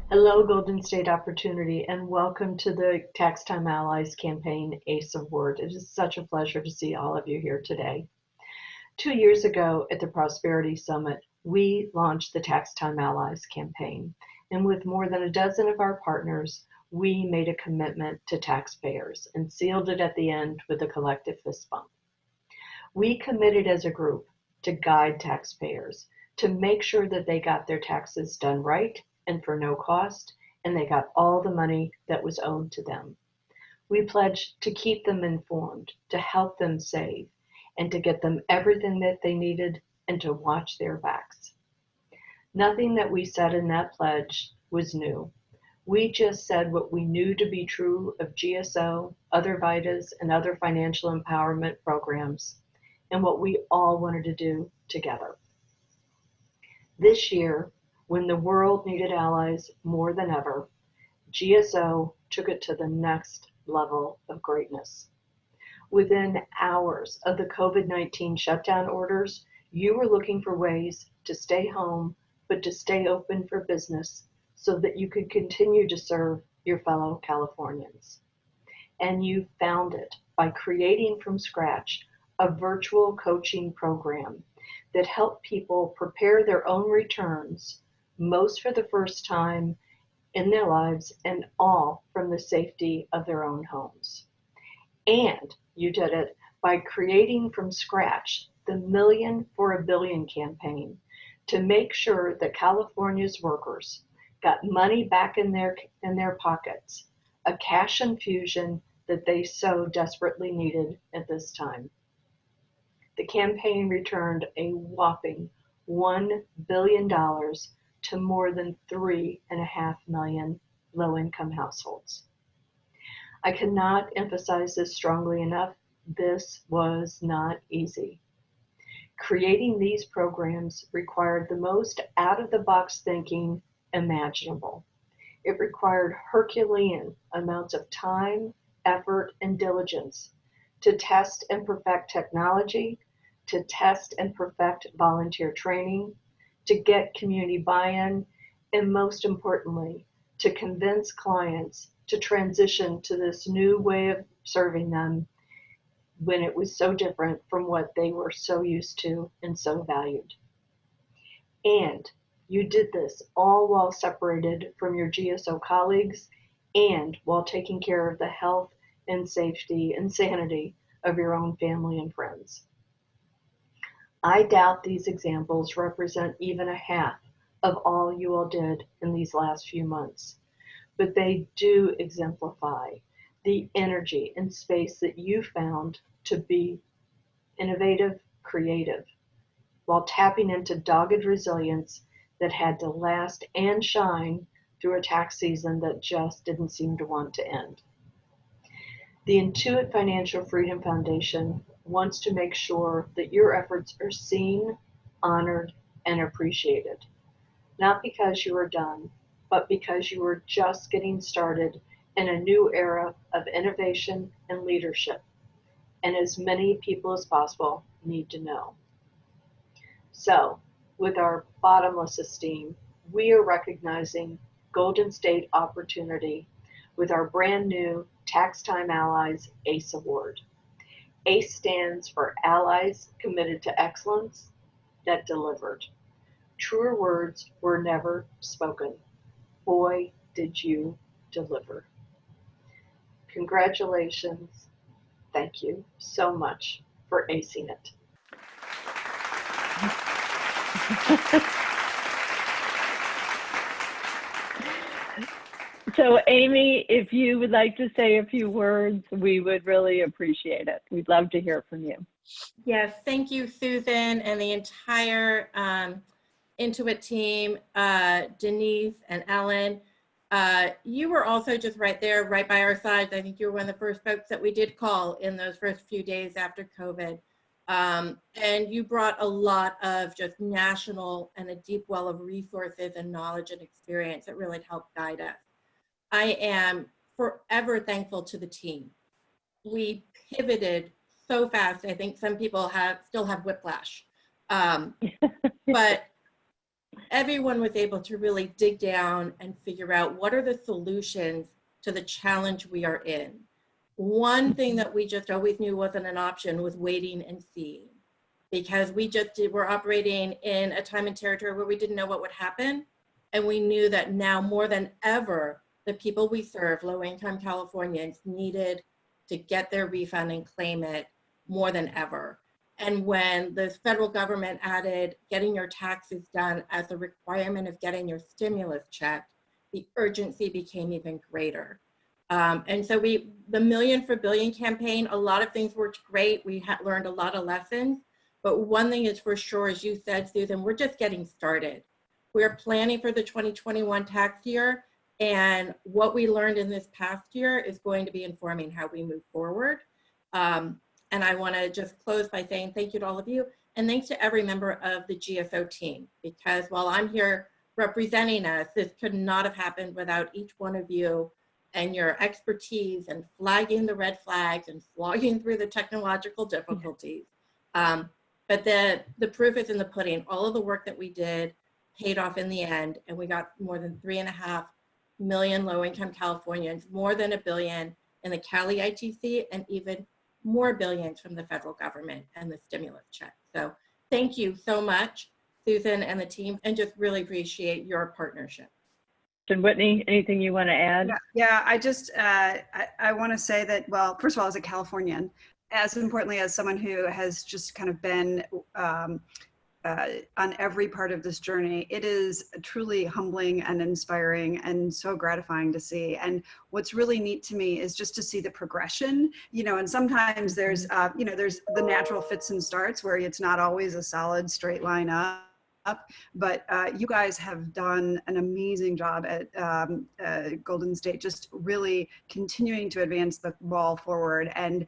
Hello, Golden State Opportunity, and welcome to the Tax Time Allies Campaign ACE Award. It is such a pleasure to see all of you here today. 2 years ago at the Prosperity Summit, we launched the Tax Time Allies campaign, and with more than a dozen of our partners, we made a commitment to taxpayers and sealed it at the end with a collective fist bump. We committed as a group to guide taxpayers, to make sure that they got their taxes done right and for no cost, and they got all the money that was owed to them. We pledged to keep them informed, to help them save, and to get them everything that they needed and to watch their backs. Nothing that we said in that pledge was new. We just said what we knew to be true of GSO, other VITAs, and other financial empowerment programs, and what we all wanted to do together. This year, when the world needed allies more than ever, GSO took it to the next level of greatness. Within hours of the COVID-19 shutdown orders, you were looking for ways to stay home, but to stay open for business so that you could continue to serve your fellow Californians. And you found it by creating from scratch a virtual coaching program that helped people prepare their own returns, most for the first time in their lives, and all from the safety of their own homes. And you did it by creating from scratch the Million for a Billion campaign to make sure that California's workers got money back in their pockets, a cash infusion that they so desperately needed at this time. The campaign returned a whopping $1 billion to more than 3.5 million low-income households. I cannot emphasize this strongly enough. This was not easy. Creating these programs required the most out-of-the-box thinking imaginable. It required Herculean amounts of time, effort, and diligence to test and perfect technology, to test and perfect volunteer training, to get community buy-in, and most importantly, to convince clients to transition to this new way of serving them when it was so different from what they were so used to and so valued. And you did this all while separated from your GSO colleagues and while taking care of the health and safety and sanity of your own family and friends. I doubt these examples represent even a half of all you all did in these last few months, but they do exemplify the energy and space that you found to be innovative, creative, while tapping into dogged resilience that had to last and shine through a tax season that just didn't seem to want to end. The Intuit Financial Freedom Foundation wants to make sure that your efforts are seen, honored, and appreciated, not because you are done, but because you are just getting started in a new era of innovation and leadership, and as many people as possible need to know. So, with our bottomless esteem, we are recognizing Golden State Opportunity with our brand new Tax Time Allies ACE Award. ACE stands for Allies Committed to Excellence that Delivered. Truer words were never spoken. Boy, did you deliver. Congratulations. Thank you so much for acing it. So Amy, if you would like to say a few words, we would really appreciate it. We'd love to hear from you. Yes, thank you, Susan, and the entire Intuit team, Denise and Ellen. You were also just right there, right by our sides. I think you were one of the first folks that we did call in those first few days after COVID. And you brought a lot of just national and a deep well of resources and knowledge and experience that really helped guide us. I am forever thankful to the team. We pivoted so fast. I think some people still have whiplash. But everyone was able to really dig down and figure out what are the solutions to the challenge we are in. One thing that we just always knew wasn't an option was waiting and seeing, because we're operating in a time and territory where we didn't know what would happen. And we knew that now more than ever, the people we serve, low-income Californians, needed to get their refund and claim it more than ever. And when the federal government added getting your taxes done as a requirement of getting your stimulus check, the urgency became even greater. And so the Million for Billion campaign, a lot of things worked great. We learned a lot of lessons, but one thing is for sure, as you said, Susan, we're just getting started. We're planning for the 2021 tax year, and what we learned in this past year is going to be informing how we move forward. And I want to just close by saying thank you to all of you, and thanks to every member of the GSO team, because while I'm here representing us, this could not have happened without each one of you and your expertise and flagging the red flags and slogging through the technological difficulties. But the proof is in the pudding. All of the work that we did paid off in the end, and we got more than 3.5 million low-income Californians, more than $1 billion in the Cali ITC, and even more billions from the federal government and the stimulus check. So thank you so much, Susan and the team, and just really appreciate your partnership. And Whitney, anything you want to add? Yeah, I just, I want to say that, well, first of all, as a Californian, as importantly as someone who has just kind of been on every part of this journey, it is truly humbling and inspiring and so gratifying to see. And what's really neat to me is just to see the progression, and sometimes there's, there's the natural fits and starts where it's not always a solid straight line up. But you guys have done an amazing job at Golden State, just really continuing to advance the ball forward. And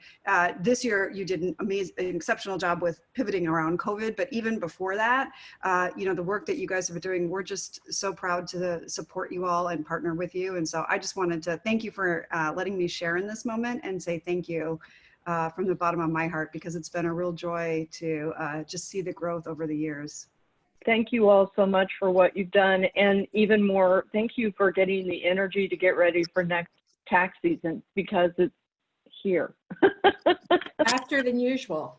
this year you did an exceptional job with pivoting around COVID. But even before that, the work that you guys have been doing, we're just so proud to support you all and partner with you. And so I just wanted to thank you for letting me share in this moment and say thank you from the bottom of my heart, because it's been a real joy to just see the growth over the years. Thank you all so much for what you've done, and even more, thank you for getting the energy to get ready for next tax season, because it's here. Faster than usual.